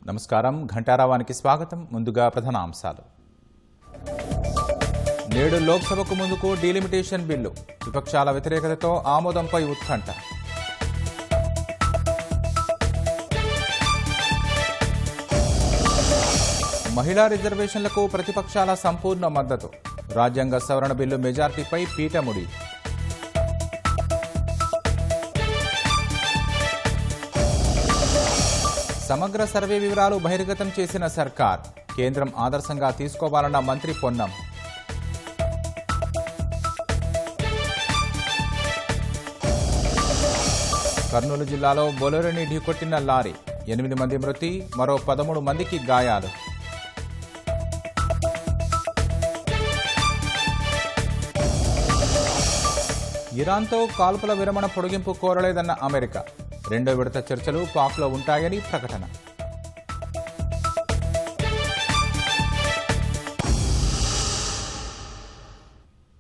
నమస్కారం. ఘంటారావానికి స్వాగతం. ముందుగా ప్రధానాంశాలు. నేడు లోక్సభకు ముందుకు డీలిమిటేషన్ బిల్లు. విపక్షాల వ్యతిరేకతతో ఆమోదంపై ఉత్కంఠ. మహిళా రిజర్వేషన్లకు ప్రతిపక్షాల సంపూర్ణ మద్దతు. రాజ్యాంగ సవరణ బిల్లు మెజార్టీపై పీఠముడి. సమగ్ర సర్వే వివరాలు బహిర్గతం చేసిన సర్కార్. కేంద్రం ఆదర్శంగా తీసుకోవాలన్న మంత్రి పొన్నం. కర్నూలు జిల్లాలో బొలెరోని ఢీకొట్టిన లారీ. 8 మంది మృతి, మరో 13 మందికి గాయాలు. ఇరాన్తో కాల్పుల విరమణ పొడిగింపు కోరలేదన్న అమెరికా. రెండో విడత చర్చలు పాక్లో ఉంటాయని ప్రకటన.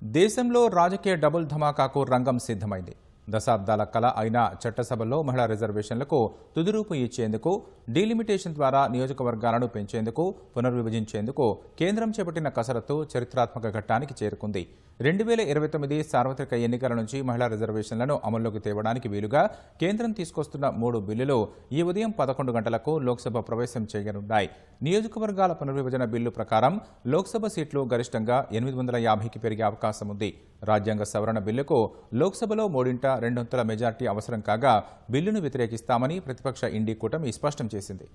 దేశంలో రాజకీయ డబుల్ ధమాకాకు రంగం సిద్ధమైంది. దశాబ్దాల కల అయిన చట్టసభల్లో మహిళా రిజర్వేషన్లకు తుదిరూపు ఇచ్చేందుకు, డీలిమిటేషన్ ద్వారా నియోజకవర్గాలను పెంచేందుకు, పునర్విభజించేందుకు కేంద్రం చేపట్టిన కసరత్తు చరిత్రాత్మక ఘట్టానికి చేరుకుంది. 2029 సార్వత్రిక ఎన్నికల నుంచి మహిళా రిజర్వేషన్లను అమల్లోకి తేవడానికి వీలుగా కేంద్రం తీసుకొస్తున్న 3 బిల్లులు ఈ ఉదయం 11 గంటలకు లోక్సభ ప్రవేశం చేయనున్నాయి. నియోజకవర్గాల పునర్విభజన బిల్లు ప్రకారం లోక్సభ సీట్లు గరిష్టంగా 850కి పెరిగే అవకాశం ఉంది. రాజ్యాంగ సవరణ బిల్లుకు లోక్సభలో 3/2 మెజార్టీ అవసరం కాగా బిల్లును వ్యతిరేకిస్తామని ప్రతిపక్ష ఇండీ కూటమి స్పష్టం చేసింది.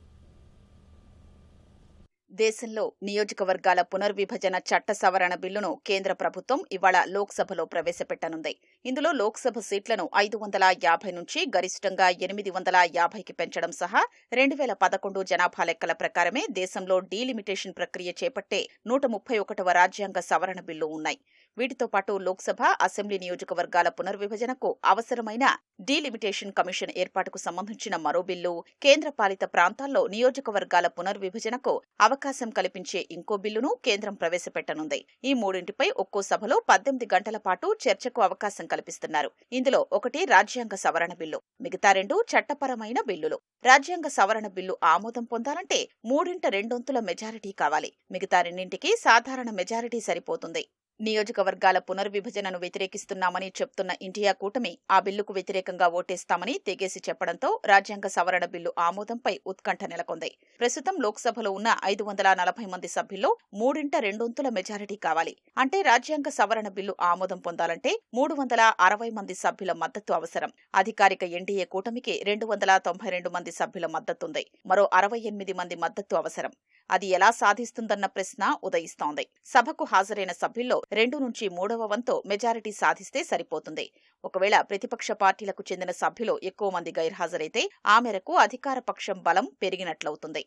దేశంలో నియోజకవర్గాల పునర్విభజన చట్ట సవరణ బిల్లును కేంద్ర ప్రభుత్వం ఇవాళ లోక్సభలో ప్రవేశపెట్టనుంది. ఇందులో లోక్సభ సీట్లను 550 నుంచి గరిష్టంగా 850కి పెంచడం సహా 2011 జనాభా లెక్కల ప్రకారమే దేశంలో డీలిమిటేషన్ ప్రక్రియ చేపట్టే 131వ రాజ్యాంగ సవరణ బిల్లు ఉన్నాయి. వీటితో పాటు లోక్సభ, అసెంబ్లీ నియోజకవర్గాల పునర్విభజనకు అవసరమైన డీలిమిటేషన్ కమిషన్ ఏర్పాటుకు సంబంధించిన మరో బిల్లు, కేంద్ర పాలిత ప్రాంతాల్లో నియోజకవర్గాల పునర్విభజనకు అవకాశం కల్పించే ఇంకో బిల్లును కేంద్రం ప్రవేశపెట్టనుంది. ఈ మూడింటిపై ఒక్కో సభలో 18 గంటల పాటు చర్చకు అవకాశం కల్పిస్తున్నారు. ఇందులో ఒకటి రాజ్యాంగ సవరణ బిల్లు, మిగతా 2 చట్టపరమైన బిల్లులు. రాజ్యాంగ సవరణ బిల్లు ఆమోదం పొందాలంటే 3/2 మెజారిటీ కావాలి. మిగతా 2కి సాధారణ మెజారిటీ సరిపోతుంది. నియోజకవర్గాల పునర్విభజనను వ్యతిరేకిస్తున్నామని చెప్తున్న ఇండియా కూటమి ఆ బిల్లుకు వ్యతిరేకంగా ఓటేస్తామని తెగేసి చెప్పడంతో రాజ్యాంగ సవరణ బిల్లు ఆమోదంపై ఉత్కంఠ నెలకొంది. ప్రస్తుతం లోక్సభలో ఉన్న 540 మంది సభ్యుల్లో 3/2 మెజారిటీ కావాలి. అంటే రాజ్యాంగ సవరణ బిల్లు ఆమోదం పొందాలంటే 360 మంది సభ్యుల మద్దతు అవసరం. అధికారిక ఎన్డీఏ కూటమికి 292 మంది సభ్యుల మద్దతుంది. మరో 68 మంది మద్దతు అవసరం. అది ఎలా సాధిస్తుందన్న ప్రశ్న ఉదయిస్తోంది. సభకు హాజరైన సభ్యుల్లో 2 నుంచి 3వ వంతు మెజారిటీ సాధిస్తే సరిపోతుంది. ఒకవేళ ప్రతిపక్ష పార్టీలకు చెందిన సభ్యులు ఎక్కువ మంది గైర్హాజరైతే ఆ మేరకు అధికార పక్షం బలం పెరిగినట్లవుతుంది.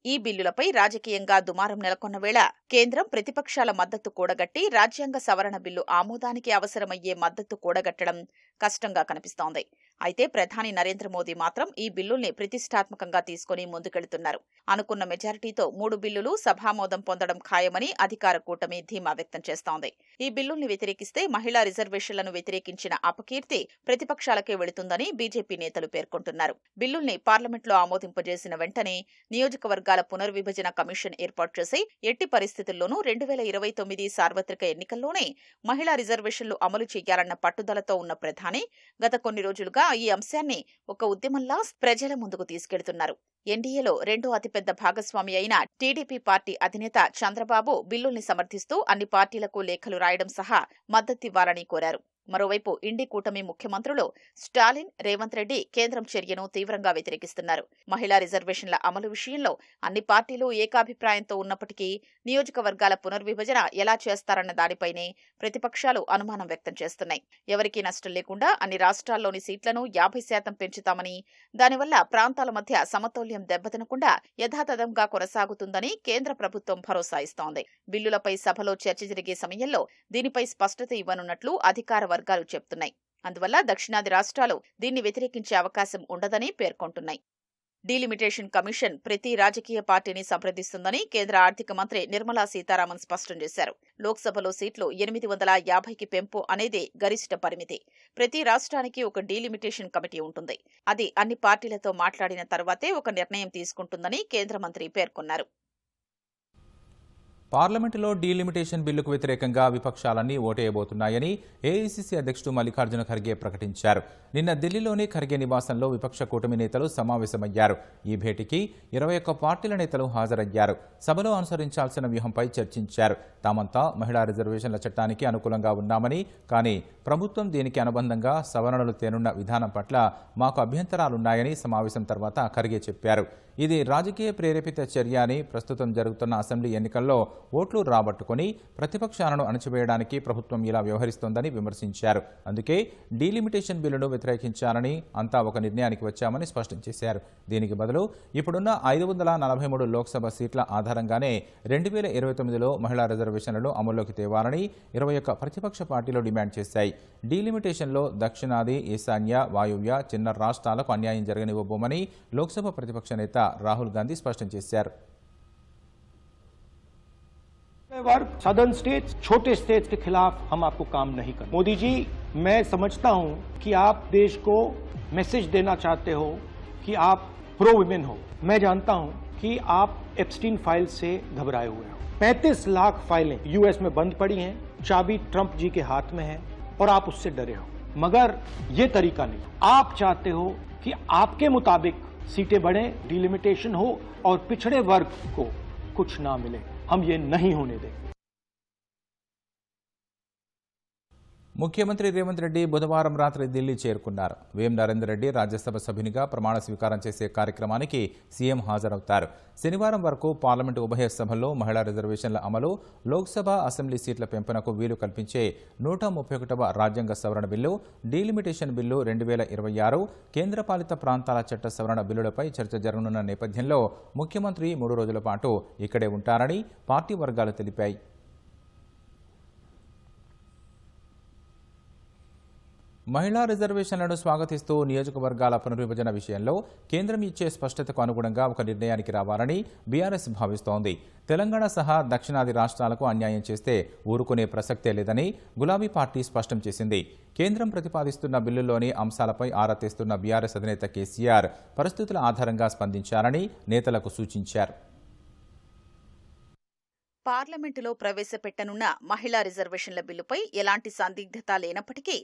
ఈ బిల్లులపై రాజకీయంగా దుమారం నెలకొన్న వేళ కేంద్రం ప్రతిపక్షాల మద్దతు కూడగట్టి రాజ్యాంగ సవరణ బిల్లు ఆమోదానికి అవసరమయ్యే మద్దతు కూడగట్టడం కష్టంగా కనిపిస్తోంది. అయితే ప్రధాని నరేంద్ర మోదీ మాత్రం ఈ బిల్లుల్ని ప్రతిష్టాత్మకంగా తీసుకుని ముందుకెళ్తున్నారు. అనుకున్న మెజారిటీతో 3 బిల్లులు సభామోదం పొందడం ఖాయమని అధికార కూటమి ధీమా వ్యక్తం చేస్తోంది. ఈ బిల్లుల్ని వ్యతిరేకిస్తే మహిళా రిజర్వేషన్లను వ్యతిరేకించిన అపకీర్తి ప్రతిపక్షాలకే వెళుతుందని బీజేపీ నేతలు పేర్కొంటున్నారు. బిల్లుల్ని పార్లమెంట్లో ఆమోదింపజేసిన వెంటనే నియోజకవర్గాల పునర్విభజన కమిషన్ ఏర్పాటు చేసి ఎట్టి పరిస్థితుల్లోనూ 2029 సార్వత్రిక ఎన్నికల్లోనే మహిళా రిజర్వేషన్లు అమలు చేయాలన్న పట్టుదలతో ఉన్న ప్రధాని గత కొన్ని రోజులుగా ఈ అంశాన్ని ఒక ఉద్యమంలా ప్రజల ముందుకు తీసుకెడుతున్నారు. ఎన్డీఏలో రెండో అతిపెద్ద భాగస్వామి అయిన టీడీపీ పార్టీ అధినేత చంద్రబాబు బిల్లుల్ని సమర్థిస్తూ అన్ని పార్టీలకు లేఖలు రాయడం సహా మద్దతివ్వాలని కోరారు. మరోవైపు ఇండి కూటమి ముఖ్యమంత్రులు స్టాలిన్, రేవంత్ రెడ్డి కేంద్రం చర్యను తీవ్రంగా వ్యతిరేకిస్తున్నారు. మహిళా రిజర్వేషన్ల అమలు విషయంలో అన్ని పార్టీలు ఏకాభిప్రాయంతో ఉన్నప్పటికీ నియోజకవర్గాల పునర్విభజన ఎలా చేస్తారన్న దానిపైనే ప్రతిపక్షాలు అనుమానం వ్యక్తం చేస్తున్నాయి. ఎవరికీ నష్టం లేకుండా అన్ని రాష్ట్రాల్లోని సీట్లను 50% పెంచుతామని, దానివల్ల ప్రాంతాల మధ్య సమతౌల్యం దెబ్బతినకుండా యథాతథంగా కొనసాగుతుందని కేంద్ర ప్రభుత్వం భరోసా ఇస్తోంది. బిల్లులపై సభలో చర్చ జరిగే సమయంలో దీనిపై స్పష్టత ఇవ్వనున్నట్లు అధికార వర్గాలు చెప్తున్నాయి. అందువల్ల దక్షిణాది రాష్ట్రాలు దీన్ని వ్యతిరేకించే అవకాశం ఉండదని పేర్కొంటున్నాయి. డీలిమిటేషన్ కమిషన్ ప్రతి రాజకీయ పార్టీని సంప్రదిస్తుందని కేంద్ర ఆర్థిక మంత్రి నిర్మలా సీతారామన్ స్పష్టం చేశారు. లోక్సభలో సీట్లు 850కి పెంపు అనేది గరిష్ట పరిమితి. ప్రతి రాష్ట్రానికి ఒక డీలిమిటేషన్ కమిటీ ఉంటుంది. అది అన్ని పార్టీలతో మాట్లాడిన తర్వాతే ఒక నిర్ణయం తీసుకుంటుందని కేంద్ర మంత్రి పేర్కొన్నారు. పార్లమెంటులో డీలిమిటేషన్ బిల్లుకు వ్యతిరేకంగా విపక్షాలన్నీ ఓటేయబోతున్నాయని ఏఐసీసీ అధ్యక్షుడు మల్లికార్జున ఖర్గే ప్రకటించారు. నిన్న ఢిల్లీలోని ఖర్గే నివాసంలో విపక్ష కూటమి నేతలు సమావేశమయ్యారు. ఈ భేటీకి 21 పార్టీల నేతలు హాజరయ్యారు. సభలో అనుసరించాల్సిన వ్యూహంపై చర్చించారు. తామంతా మహిళా రిజర్వేషన్ల చట్టానికి అనుకూలంగా ఉన్నామని, కానీ ప్రభుత్వం దీనికి అనుబంధంగా సవరణలు తేనున్న విధానం పట్ల మాకు అభ్యంతరాలున్నాయని సమావేశం తర్వాత ఖర్గే చెప్పారు. ఇది రాజకీయ ప్రేరేపిత చర్య అని, ప్రస్తుతం జరుగుతున్న అసెంబ్లీ ఎన్నికల్లో ఓట్లు రాబట్టుకుని ప్రతిపక్షాలను అణచివేయడానికి ప్రభుత్వం ఇలా వ్యవహరిస్తోందని విమర్శించారు. అందుకే డీలిమిటేషన్ బిల్లును వ్యతిరేకించాలని అంతా ఒక నిర్ణయానికి వచ్చామని స్పష్టం చేశారు. దీనికి బదులు ఇప్పుడున్న 543 లోక్సభ సీట్ల ఆధారంగానే 2029లో మహిళా రిజర్వేషన్లను అమల్లోకి తేవాలని 21 ప్రతిపక్ష పార్టీలు డిమాండ్ చేశాయి. డీలిమిటేషన్లో దక్షిణాది, ఈశాన్య, వాయువ్య, చిన్న రాష్ట్రాలకు అన్యాయం జరగనివ్వబోమని లోక్సభ ప్రతిపక్ష నేత రాహుల్ గాంధీ స్పష్టం చేశారు. सदर्न स्टेट्स, छोटे स्टेट्स के खिलाफ हम आपको काम नहीं कर। मोदी जी, मैं समझता हूं कि आप देश को मैसेज देना चाहते हो कि आप प्रो विमेन हो। मैं जानता हूं कि आप एप्स्टीन फाइल से घबराए हुए हो। 35 लाख फाइलें यूएस में बंद पड़ी हैं, चाबी ट्रंप जी के हाथ में है और आप उससे डरे हो। मगर ये तरीका नहीं। आप चाहते हो कि आपके मुताबिक सीटें बढ़े, डिलिमिटेशन हो और पिछड़े वर्ग को कुछ ना मिले। हम ये नहीं होने देंगे। ముఖ్యమంత్రి రేవంత్ రెడ్డి బుధవారం రాత్రి ఢిల్లీ చేరుకున్నారు. వేం నరేందర్ రెడ్డి రాజ్యసభ సభ్యునిగా ప్రమాణ స్వీకారం చేసే కార్యక్రమానికి సీఎం హాజరవుతారు. శనివారం వరకు పార్లమెంటు ఉభయ సభల్లో మహిళా రిజర్వేషన్ల అమలు, లోక్సభ, అసెంబ్లీ సీట్ల పెంపునకు వీలు కల్పించే 131వ రాజ్యాంగ సవరణ బిల్లు, డీలిమిటేషన్ బిల్లు 2026, కేంద్రపాలిత ప్రాంతాల చట్ట సవరణ బిల్లులపై చర్చ జరగనున్న నేపథ్యంలో ముఖ్యమంత్రి 3 రోజుల పాటు ఇక్కడే ఉంటారని పార్టీ వర్గాలు తెలిపాయి. మహిళా రిజర్వేషన్లను స్వాగతిస్తూ నియోజకవర్గాల పునర్విభజన విషయంలో కేంద్రం ఇచ్చే స్పష్టతకు అనుగుణంగా ఒక నిర్ణయానికి రావాలని బీఆర్ఎస్ భావిస్తోంది. తెలంగాణ సహా దక్షిణాది రాష్ట్రాలకు అన్యాయం చేస్తే ఊరుకునే ప్రసక్తే లేదని గులాబీ పార్టీ స్పష్టం చేసింది. కేంద్రం ప్రతిపాదిస్తున్న బిల్లుల్లోని అంశాలపై ఆరా తీస్తున్న బీఆర్ఎస్ అధినేత కేసీఆర్ పరిస్థితుల ఆధారంగా స్పందించాలని నేతలకు సూచించారు. పార్లమెంటులో ప్రవేశపెట్టనున్న మహిళా రిజర్వేషన్ల బిల్లుపై ఎలాంటి సందిగ్ధత లేనప్పటికీ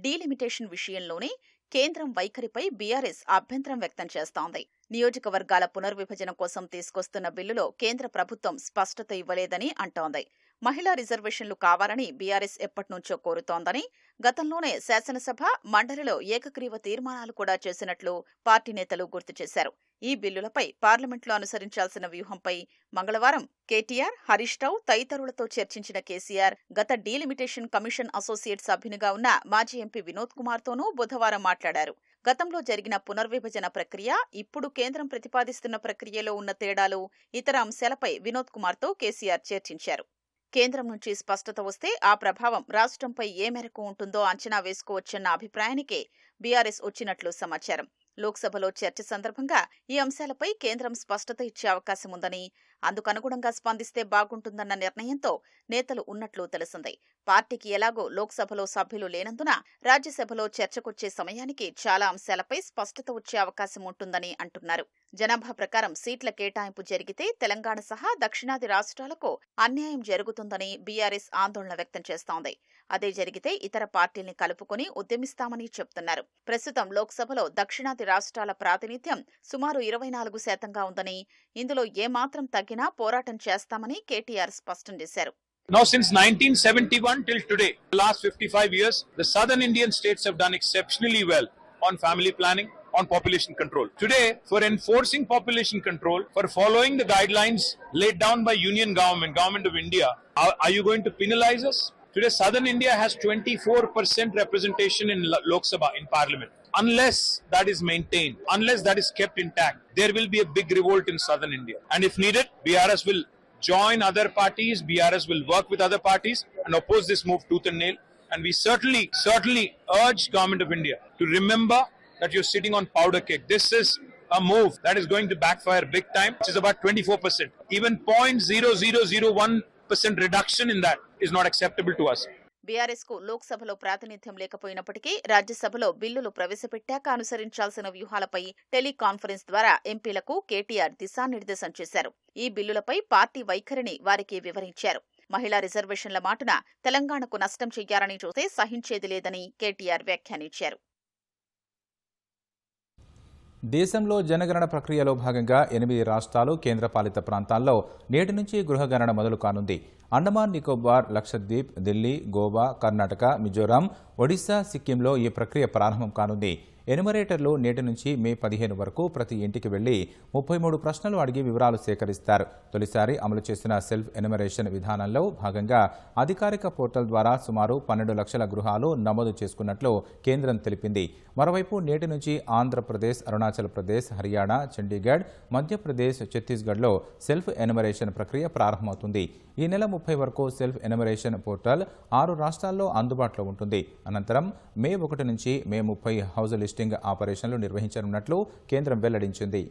డీలిమిటేషన్ విషయంలోనే కేంద్రం వైఖరిపై బీఆర్ఎస్ అభ్యంతరం వ్యక్తం చేస్తోంది. నియోజకవర్గాల పునర్విభజన కోసం తీసుకొస్తున్న బిల్లులో కేంద్ర ప్రభుత్వం స్పష్టత ఇవ్వలేదని అంటోంది. మహిళా రిజర్వేషన్లు కావాలని బీఆర్ఎస్ ఎప్పటినుంచో కోరుతోందని, గతంలోనే శాసనసభ, మండలిలో ఏకగ్రీవ తీర్మానాలు కూడా చేసినట్లు పార్టీ నేతలు గుర్తు చేశారు. ఈ బిల్లులపై పార్లమెంట్లో అనుసరించాల్సిన వ్యూహంపై మంగళవారం కేటీఆర్, హరీష్ రావు తదితరులతో చర్చించిన కేసీఆర్ గత డీలిమిటేషన్ కమిషన్ అసోసియేట్ సభ్యునిగా ఉన్న మాజీ ఎంపీ వినోద్ కుమార్తోనూ బుధవారం మాట్లాడారు. గతంలో జరిగిన పునర్విభజన ప్రక్రియ, ఇప్పుడు కేంద్రం ప్రతిపాదిస్తున్న ప్రక్రియలో ఉన్న తేడాలు, ఇతర అంశాలపై వినోద్ కుమార్తో కేసీఆర్ చర్చించారు. కేంద్రం నుంచి స్పష్టత వస్తే ఆ ప్రభావం రాష్ట్రంపై ఏ మేరకు ఉంటుందో అంచనా వేసుకోవచ్చన్న అభిప్రాయానికే బీఆర్ఎస్ వచ్చినట్లు సమాచారం. లోక్సభలో చర్చ సందర్భంగా ఈ అంశాలపై కేంద్రం స్పష్టత ఇచ్చే అవకాశం ఉందని, అందుకనుగుణంగా స్పందిస్తే బాగుంటుందన్న నిర్ణయంతో నేతలు ఉన్నట్లు తెలిసింది. పార్టీకి ఎలాగో లోక్సభలో సభ్యులు లేనందున రాజ్యసభలో చర్చకొచ్చే సమయానికి చాలా అంశాలపై స్పష్టత వచ్చే అవకాశం ఉంటుందని అంటున్నారు. జనాభా ప్రకారం సీట్ల కేటాయింపు జరిగితే తెలంగాణ సహా దక్షిణాది రాష్ట్రాలకు అన్యాయం జరుగుతుందని బీఆర్ఎస్ ఆందోళన వ్యక్తం చేస్తోంది. అదే జరిగితే ఇతర పార్టీల్ని కలుపుకొని ఉద్యమిస్తామని చెబుతున్నారు. ప్రస్తుతం లోక్సభలో దక్షిణాది రాష్ట్రాల ప్రాతినిధ్యం సుమారు 24% ఉందని, ఇందులో ఏమాత్రం తగ్గినా పోరాటం చేస్తామని కేటీఆర్ స్పష్టం చేశారు. Now, since 1971 till today, the last 55 years, the southern Indian states have done exceptionally well on family planning, on population control. Today, for enforcing population control, for following the guidelines laid down by Union Government of India, are you going to penalize us? Today, southern India has 24% representation in Lok Sabha, in Parliament. Unless that is maintained, unless that is kept intact, there will be a big revolt in southern India. And if needed, BRS will join other parties, BRS will work with other parties and oppose this move tooth and nail. And we certainly urge Government of India to remember that you're sitting on powder keg. This is a move that is going to backfire big time, which is about 24%. Even 0.0001% reduction in that is not acceptable to us. BRS కు లోక్సభలో ప్రాతినిధ్యం లేకపోయినప్పటికీ రాజ్యసభలో బిల్లులు ప్రవేశపెట్టాక అనుసరించాల్సిన వ్యూహాలపై teleconference ద్వారా ఎంపీలకు కేటీఆర్ దిశానిర్దేశం చేశారు. ఈ బిల్లులపై పార్టీ వైఖరిని వారికి వివరించారు. మహిళా రిజర్వేషన్ల మాటున తెలంగాణకు నష్టం చెయ్యాలని చూస్తే సహించేది లేదని కేటీఆర్ వ్యాఖ్యానించారు. దేశంలో జనగణన ప్రక్రియలో భాగంగా 8 రాష్ట్రాలు కేంద్రపాలిత ప్రాంతాల్లో నేటి నుంచి గృహగణన మొదలు కానుంది. అండమాన్ నికోబార్, లక్షద్వీప్, ఢిల్లీ, గోవా, కర్ణాటక, మిజోరాం, ఒడిశా, సిక్కింలో ఈ ప్రక్రియ ప్రారంభం కానుంది. ఎనుమరేటర్లు నేటి నుంచి మే 15 వరకు ప్రతి ఇంటికి వెళ్లి 33 ప్రశ్నలు అడిగి వివరాలు సేకరిస్తారు. తొలిసారి అమలు చేసిన సెల్ఫ్ ఎనుమరేషన్ విధానంలో భాగంగా అధికారిక పోర్టల్ ద్వారా సుమారు 12 లక్షల గృహాలు నమోదు చేసుకున్నట్లు కేంద్రం తెలిపింది. మరోవైపు నేటి నుంచి ఆంధ్రప్రదేశ్, అరుణాచల్ ప్రదేశ్, హర్యానా, చండీగఢ్, మధ్యప్రదేశ్, ఛత్తీస్గఢ్లో సెల్ఫ్ ఎనుమరేషన్ ప్రక్రియ ప్రారంభమవుతుంది. ఈ నెల 30 వరకు సెల్ఫ్ ఎనుమరేషన్ పోర్టల్ 6 రాష్ట్రాల్లో అందుబాటులో ఉంటుంది. అనంతరం మే 1 నుంచి మే 30 హౌస్ లిస్టింగ్ ఆపరేషన్లు నిర్వహించనున్నట్లు కేంద్రం వెల్లడించింది.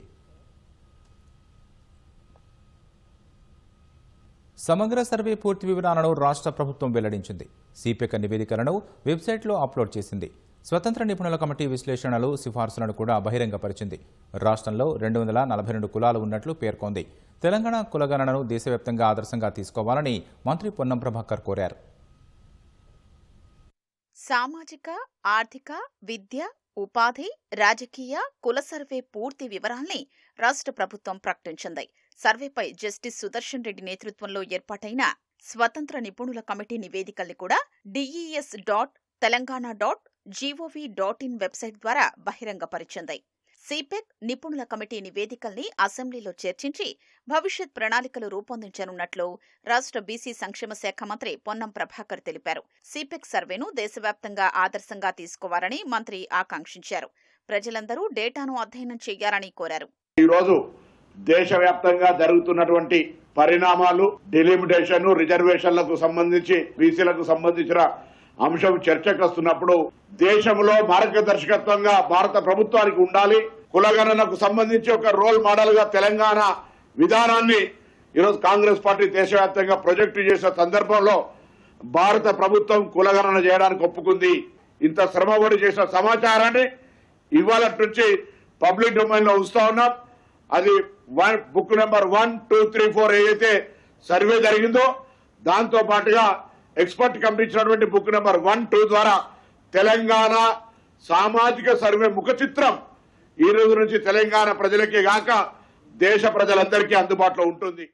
సమగ్ర సర్వే పూర్తి వివరాలను రాష్ట్ర ప్రభుత్వం వెల్లడించింది. సిపెక్ నివేదికలను వెబ్సైట్లో అప్లోడ్ చేసింది. స్వతంత్ర నిపుణుల కమిటీ విశ్లేషణలు, సిఫార్సులను కూడా బహిరంగపరిచింది. రాష్ట్రంలో 242 కులాలు ఉన్నట్లు పేర్కొంది. తెలంగాణ కులగణనను దేశవ్యాప్తంగా ఆదర్శంగా తీసుకోవాలని మంత్రి పొన్నం ప్రభాకర్ కోరారు. సామాజిక, ఆర్థిక, విద్య, ఉపాధి, రాజకీయ, కుల సర్వే పూర్తి వివరాల్ని రాష్ట్ర ప్రభుత్వం ప్రకటించింది. సర్వేపై జస్టిస్ సుదర్శన్ రెడ్డి నేతృత్వంలో ఏర్పాటైన స్వతంత్ర నిపుణుల కమిటీ నివేదికల్ని కూడా des.telangana.gov.in వెబ్సైట్ ద్వారా బహిరంగపరిచింది. సిపెక్ నిపుణుల కమిటీ నివేదికల్ని అసెంబ్లీలో చర్చించి భవిష్యత్ ప్రణాళికలు రూపొందించనున్నట్లు రాష్ట్ర బీసీ సంక్షేమ శాఖ మంత్రి పొన్నం ప్రభాకర్ తెలిపారు. సిపెక్ సర్వేను దేశవ్యాప్తంగా ఆదర్శంగా తీసుకోవాలని మంత్రి ఆకాంక్షించారు. ప్రజలందరూ డేటాను అధ్యయనం చేయాలని కోరారు. ఈరోజు దేశవ్యాప్తంగా జరుగుతున్నటువంటి పరిణామాలు, డిలిమిటేషన్, రిజర్వేషన్లకు సంబంధించి, బీసీలకు సంబంధించిన అంశం చర్చకు వస్తున్నప్పుడు దేశంలో మార్గదర్శకత్వంగా భారత ప్రభుత్వానికి ఉండాలి. కులగణనకు సంబంధించి ఒక రోల్ మోడల్ గా తెలంగాణ విధానాన్ని ఈరోజు కాంగ్రెస్ పార్టీ దేశవ్యాప్తంగా ప్రొజెక్ట్ చేసే సందర్భంలో భారత ప్రభుత్వం కులగణన చేయడానికి ఒప్పుకుంది. ఇంత శ్రమపడి చేసిన సమాచారాన్ని ఇవాళ నుంచి పబ్లిక్ డొమైన్ లో ఉంచుతా ఉన్నాం. అది బుక్ నెంబర్ 1, 2, 3, 4 ఏదైతే సర్వే జరిగిందో దాంతో పాటుగా ఎక్స్పర్ట్ కమిటీ ఇచ్చినటువంటి బుక్ నెంబర్ 1, 2 ద్వారా తెలంగాణ సామాజిక సర్వే ముఖ చిత్రం ఈ రోజు నుంచి తెలంగాణ ప్రజలకే గాక దేశ ప్రజలందరికీ అందుబాటులో ఉంటుంది.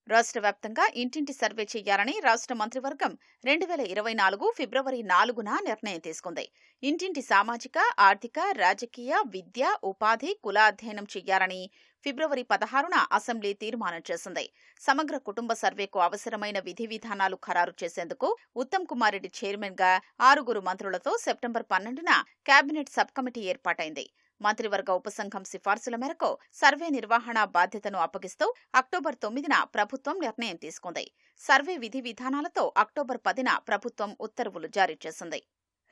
రాష్ట్ర వ్యాప్తంగా ఇంటింటి సర్వే చేయాలని రాష్ట్ర మంత్రివర్గం 2024 ఫిబ్రవరి 4న నిర్ణయం తీసుకుంది. ఇంటింటి సామాజిక, ఆర్థిక, రాజకీయ, విద్య, ఉపాధి, కుల అధ్యయనం చేయాలని ఫిబ్రవరి 16న అసెంబ్లీ తీర్మానం చేసింది. సమగ్ర కుటుంబ సర్వేకు అవసరమైన విధి విధానాలు ఖరారు చేసేందుకు ఉత్తమ్ కుమార్ రెడ్డి చైర్మన్ గా 6 మంత్రులతో సెప్టెంబర్ 12న కేబినెట్ సబ్ కమిటీ ఏర్పాటైంది. మంత్రివర్గ ఉపసంఘం సిఫార్సుల మేరకు సర్వే నిర్వహణ బాధ్యతను అప్పగిస్తూ అక్టోబర్ 9న ప్రభుత్వం నిర్ణయం తీసుకుంది. సర్వే విధి విధానాలతో అక్టోబర్ 10న ప్రభుత్వం ఉత్తర్వులు జారీ చేసింది.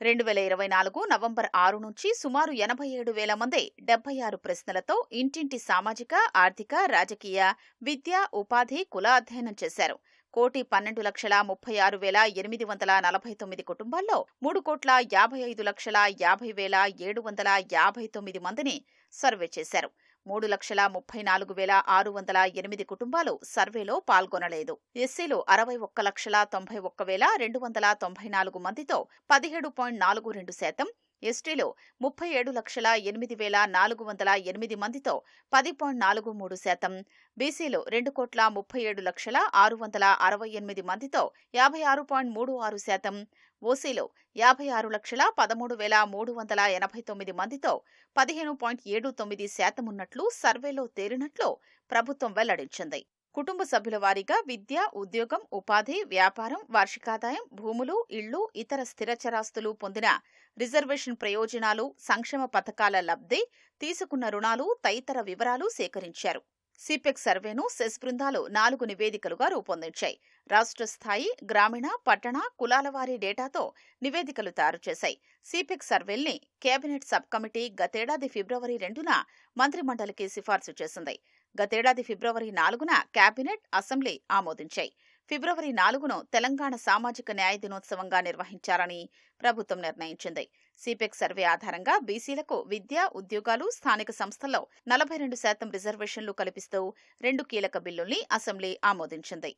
2024 నవంబర్ 6 నుంచి సుమారు 87,000 మంది 76 ప్రశ్నలతో ఇంటింటి సామాజిక, ఆర్థిక, రాజకీయ, విద్య, ఉపాధి, కుల అధ్యయనం చేశారు. 1,12,36,849 కుటుంబాల్లో 3,55,50,759 మందిని సర్వే చేశారు. 3,34,608 కుటుంబాలు సర్వేలో పాల్గొనలేదు. ఎస్సీలు 61,91,294 మందితో 17.42%, ఎస్టీలు 37,08,408 మందితో 10.43%, బీసీలు 2,37,668 మందితో 56.36%, ఓసీలు 56,13,389 మందితో 15.79% ఉన్నట్లు సర్వేలో తేలినట్లు ప్రభుత్వం వెల్లడించింది. కుటుంబ సభ్యుల వారీగా విద్య, ఉద్యోగం, ఉపాధి, వ్యాపారం, వార్షికాదాయం, భూములు, ఇళ్లు, ఇతర స్థిరచరాస్తులు పొందిన రిజర్వేషన్ ప్రయోజనాలు, సంక్షేమ పథకాల లబ్ధి, తీసుకున్న రుణాలు తదితర వివరాలు సేకరించారు. సిపెక్ సర్వేను సెస్ బృందాలు 4 నివేదికలుగా రూపొందించాయి. రాష్ట్ర స్థాయి, గ్రామీణ, పట్టణ, కులాల వారీ డేటాతో నివేదికలు తయారు చేశాయి. సిపెక్ సర్వేల్ని కేబినెట్ సబ్ కమిటీ గతేడాది ఫిబ్రవరి 2న మంత్రిమండలికి సిఫార్సు చేసింది. గతేడాది ఫిబ్రవరి 4న కేబినెట్, అసెంబ్లీ ఆమోదించాయి. ఫిబ్రవరి 4ను తెలంగాణ సామాజిక న్యాయ దినోత్సవంగా నిర్వహించారని ప్రభుత్వం నిర్ణయించింది. సిపెక్ సర్వే ఆధారంగా బీసీలకు విద్య, ఉద్యోగాలు, స్థానిక సంస్థల్లో 42% రిజర్వేషన్లు కల్పిస్తూ 2 కీలక బిల్లుల్ని అసెంబ్లీ ఆమోదించింది.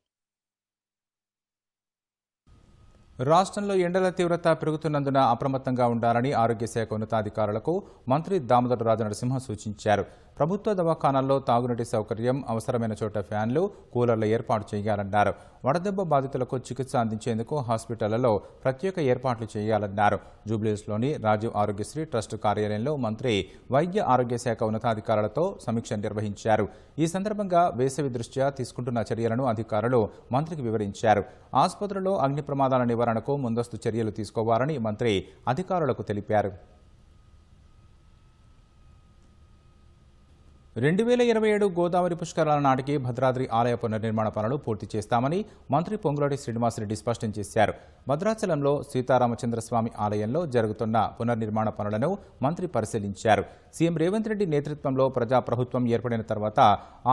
రాష్ట్రంలో ఎండల తీవ్రత పెరుగుతున్నందున అప్రమత్తంగా ఉండాలని ఆరోగ్య శాఖ ఉన్నతాధికారులకు మంత్రి దామోదర్ రాజ నరసింహ సూచించారు. ప్రభుత్వ దవాఖానాల్లో తాగునీటి సౌకర్యం, అవసరమైన చోట ఫ్యాన్లు, కూలర్ల ఏర్పాటు చేయాలన్నారు. వడదెబ్బ బాధితులకు చికిత్స అందించేందుకు హాస్పిటళ్లలో ప్రత్యేక ఏర్పాట్లు చేయాలన్నారు. జూబ్లీహిల్స్లోని రాజీవ్ ఆరోగ్యశ్రీ ట్రస్ట్ కార్యాలయంలో మంత్రి వైద్య ఆరోగ్య శాఖ ఉన్నతాధికారులతో సమీక్ష నిర్వహించారు. ఈ సందర్భంగా వేసవి దృష్ట్యా తీసుకుంటున్న చర్యలను అధికారులు మంత్రికి వివరించారు. ఆసుపత్రుల్లో అగ్ని ప్రమాదాల నివారణకు ముందస్తు చర్యలు తీసుకోవాలని మంత్రి అధికారులకు తెలిపారు. 2027 గోదావరి పుష్కరాల నాటికి భద్రాద్రి ఆలయ పునర్నిర్మాణ పనులు పూర్తి చేస్తామని మంత్రి పొంగులేటి శ్రీనివాసరెడ్డి స్పష్టం చేశారు. భద్రాచలంలో సీతారామచంద్రస్వామి ఆలయంలో జరుగుతున్న పునర్నిర్మాణ పనులను మంత్రి పరిశీలించారు. సీఎం రేవంత్ రెడ్డి నేతృత్వంలో ప్రజాప్రభుత్వం ఏర్పడిన తర్వాత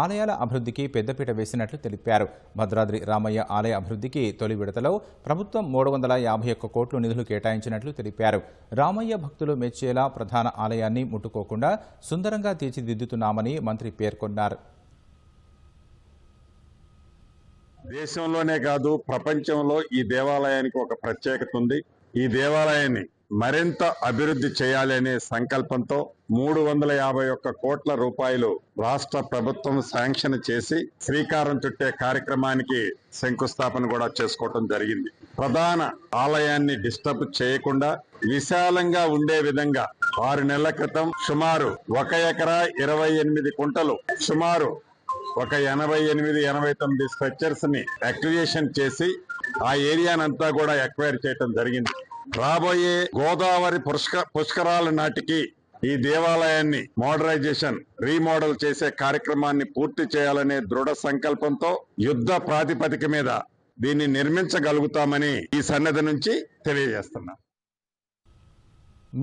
ఆలయాల అభివృద్ధికి పెద్దపీట వేసినట్లు తెలిపారు. భద్రాద్రి రామయ్య ఆలయ అభివృద్ధికి తొలి విడతలో ప్రభుత్వం 351 కోట్లు నిధులు కేటాయించినట్లు తెలిపారు. రామయ్య భక్తులు మెచ్చేలా ప్రధాన ఆలయాన్ని ముట్టుకోకుండా సుందరంగా తీర్చిదిద్దుతున్నామని మంత్రి పేర్కొన్నారు. దేశంలోనే కాదు, ప్రపంచంలో ఈ దేవాలయానికి ఒక ప్రత్యేకత ఉంది. ఈ దేవాలయాన్ని మరింత అభివృద్ధి చేయాలనే సంకల్పంతో 351 కోట్ల రూపాయలు రాష్ట్ర ప్రభుత్వం శాంక్షన్ చేసి శ్రీకారం చుట్టే కార్యక్రమానికి శంకుస్థాపన కూడా చేసుకోవటం జరిగింది. ప్రధాన ఆలయాన్ని డిస్టర్బ్ చేయకుండా విశాలంగా ఉండే విధంగా 6 నెలల క్రితం సుమారు 1 ఎకరా 28 కుంటలు, సుమారు ఒక 88-89 స్ట్రక్చర్స్ ని అక్విజిషన్ చేసి ఆ ఏరియానంతా కూడా ఎక్వైర్ చేయటం జరిగింది. రాబోయే గోదావరి పుష్కరాల నాటికి ఈ దేవాలయాన్ని మోడరైజేషన్, రీమోడల్ చేసే కార్యక్రమాన్ని పూర్తి చేయాలనే దృఢ సంకల్పంతో యుద్ధ ప్రాతిపదిక మీద దీన్ని నిర్మించగలుగుతామని ఈ సన్నద్ధి నుంచి తెలియజేస్తున్నాం.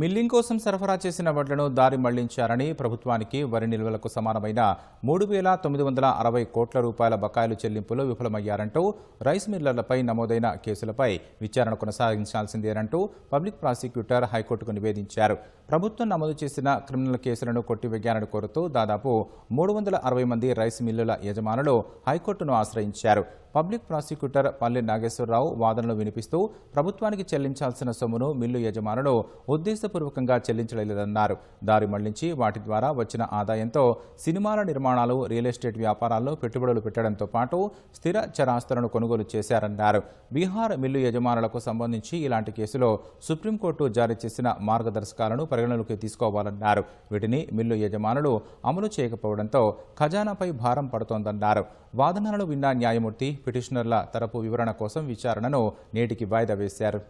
మిల్లింగ్ కోసం సరఫరా చేసిన వడ్లను దారి మళ్లించారని, ప్రభుత్వానికి వరి నిల్వలకు సమానమైన 3,960 కోట్ల రూపాయల బకాయిలు చెల్లింపులు విఫలమయ్యారంటూ రైస్ మిల్లర్లపై నమోదైన కేసులపై విచారణ కొనసాగించాల్సిందేనంటూ పబ్లిక్ ప్రాసిక్యూటర్ హైకోర్టుకు నివేదించారు. ప్రభుత్వం నమోదు చేసిన క్రిమినల్ కేసులను కొట్టివేయాలని కోరుతూ దాదాపు 360 మంది రైస్ మిల్లుల యజమానులు హైకోర్టును ఆశ్రయించారు. పబ్లిక్ ప్రాసిక్యూటర్ పల్లె నాగేశ్వరరావు వాదనలు వినిపిస్తూ ప్రభుత్వానికి చెల్లించాల్సిన సొమ్మును మిల్లు యజమానులు ఉద్దేశపూర్వకంగా చెల్లించలేదన్నారు. దారి మళ్లించి వాటి ద్వారా వచ్చిన ఆదాయంతో సినిమాల నిర్మాణాలు, రియల్ ఎస్టేట్ వ్యాపారాల్లో పెట్టుబడులు పెట్టడంతో పాటు స్థిర చరాస్తులను కొనుగోలు చేశారన్నారు. బీహార్ మిల్లు యజమానులకు సంబంధించి ఇలాంటి కేసులో సుప్రీంకోర్టు జారీ చేసిన మార్గదర్శకాలను పరిగణలోకి తీసుకోవాలన్నారు. వీటిని మిల్లు యజమానులు అమలు చేయకపోవడంతో ఖజానాపై భారం పడుతోందన్నారు. వాదనలను విన్న న్యాయమూర్తి పిటిషనర్ల తరపు వివరణ కోసం విచారణను నేటికి వాయిదా వేశారు.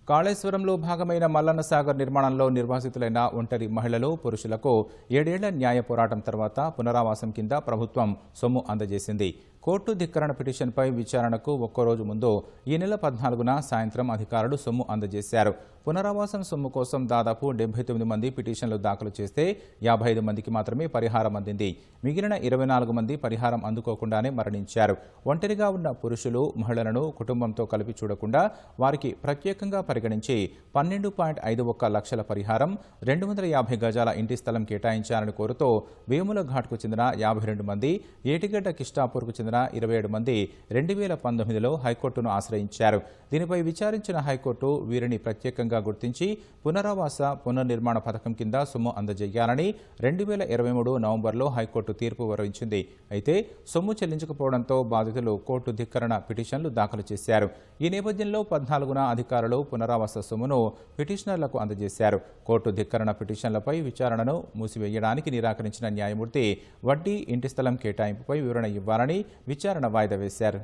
కాళేశ్వరంలో భాగమైన మల్లన్న సాగర్ నిర్మాణంలో నిర్వాసితులైన ఒంటరి మహిళలు, పురుషులకు 7 ఏళ్ల న్యాయ పోరాటం తర్వాత పునరావాసం కింద ప్రభుత్వం సొమ్ము అందజేసింది. కోర్టు ధిక్కరణ పిటిషన్పై విచారణకు ఒక్కరోజు ముందు ఈ నెల 14న సాయంత్రం అధికారులు సొమ్ము అందజేశారు. పునరావాసం సొమ్ము కోసం దాదాపు 79 మంది పిటిషన్లు దాఖలు చేస్తే 55 మందికి మాత్రమే పరిహారం అందింది. మిగిలిన 24 మంది పరిహారం అందుకోకుండానే మరణించారు. ఒంటరిగా ఉన్న పురుషులు, మహిళలను కుటుంబంతో కలిపి చూడకుండా వారికి ప్రత్యేకంగా పరిగణించి 12.51 లక్షల పరిహారం, 250 గజాల ఇంటి స్థలం కేటాయించాలని కోరుతూ వేముల ఘాట్కు చెందిన 52 మంది, ఏటిగడ్డ కిష్టాపూర్కు చెందిన 27 మంది 2019లో హైకోర్టును ఆశ్రయించారు. దీనిపై విచారించిన హైకోర్టు వీరిని ప్రత్యేకంగా గుర్తించి పునరావాస పునర్నిర్మాణ పథకం కింద సొమ్ము అందజేయాలని 2023 నవంబర్లో హైకోర్టు తీర్పు వెలువరించింది. అయితే సొమ్ము చెల్లించకపోవడంతో బాధితులు కోర్టు ధిక్కరణ పిటిషన్లు దాఖలు చేశారు. ఈ నేపథ్యంలో 14న అధికారులు పునరావాస సొమ్మును పిటిషనర్లకు అందజేశారు. కోర్టు ధిక్కరణ పిటిషన్లపై విచారణను మూసివేయడానికి నిరాకరించిన న్యాయమూర్తి వడ్డీ, ఇంటి స్థలం కేటాయింపుపై వివరణ ఇవ్వాలని విచారణ వాయిదా వేశారు.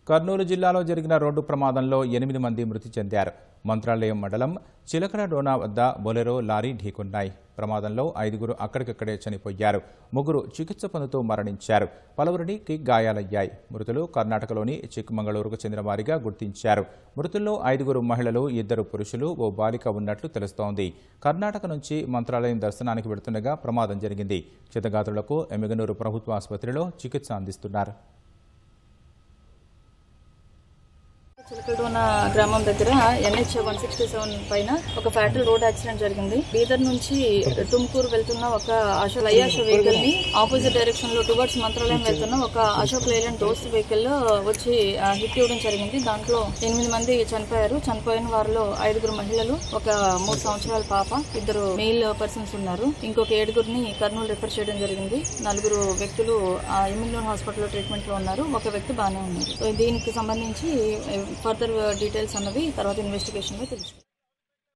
కర్నూలు జిల్లాలో జరిగిన రోడ్డు ప్రమాదంలో 8 మంది మృతి చెందారు. మంత్రాలయం మండలం చిలకలడోనా వద్ద బొలెరో లారీ ఢీకొన్నాయి. ప్రమాదంలో 5గురు అక్కడికక్కడే చనిపోయారు. 3 చికిత్స పొందుతూ మరణించారు. పలువురికి గాయాలయ్యాయి. మృతులు కర్ణాటకలోని చిక్మంగళూరుకు చెందిన వారిగా గుర్తించారు. మృతుల్లో 5గురు మహిళలు, 2 పురుషులు, ఓ బాలిక ఉన్నట్లు తెలుస్తోంది. కర్ణాటక నుంచి మంత్రాలయం దర్శనానికి వెళుతుండగా ప్రమాదం జరిగింది. క్షతగాత్రులకు ఎమ్మిగనూరు ప్రభుత్వ ఆసుపత్రిలో చికిత్స అందిస్తున్నారు. చిలకలడోనా గ్రామం దగ్గర NH 167 పైన ఒక ఫ్యాటల్ రోడ్ యాక్సిడెంట్ జరిగింది. బీదర్ నుంచి తుమ్కూరు వెళ్తున్న ఒక అశోక్ వెహికల్ ని ఆపోజిట్ డైరెక్షన్ లో టువర్డ్స్ మంత్రాలయం వెళ్తున్న ఒక అశోక్ లేలాండ్ దోస్త్ వెహికల్ లో వచ్చి హిట్ ఇవ్వడం జరిగింది. దాంట్లో 8 మంది చనిపోయారు. చనిపోయిన వారిలో 5గురు మహిళలు, ఒక 3 సంవత్సరాల పాప, 2 మెయిల్ పర్సన్స్ ఉన్నారు. ఇంకొక 7గురిని కర్నూలు రిఫర్ చేయడం జరిగింది. 4 వ్యక్తులు ఎమ్మిగనూరు హాస్పిటల్లో ట్రీట్మెంట్ లో ఉన్నారు. ఒక వ్యక్తి బాగానే ఉన్నారు. దీనికి సంబంధించి ఫర్దర్ డీటెయిల్స్ అన్నవి తర్వాత ఇన్వెస్టిగేషన్ లో తెలుస్తుంది.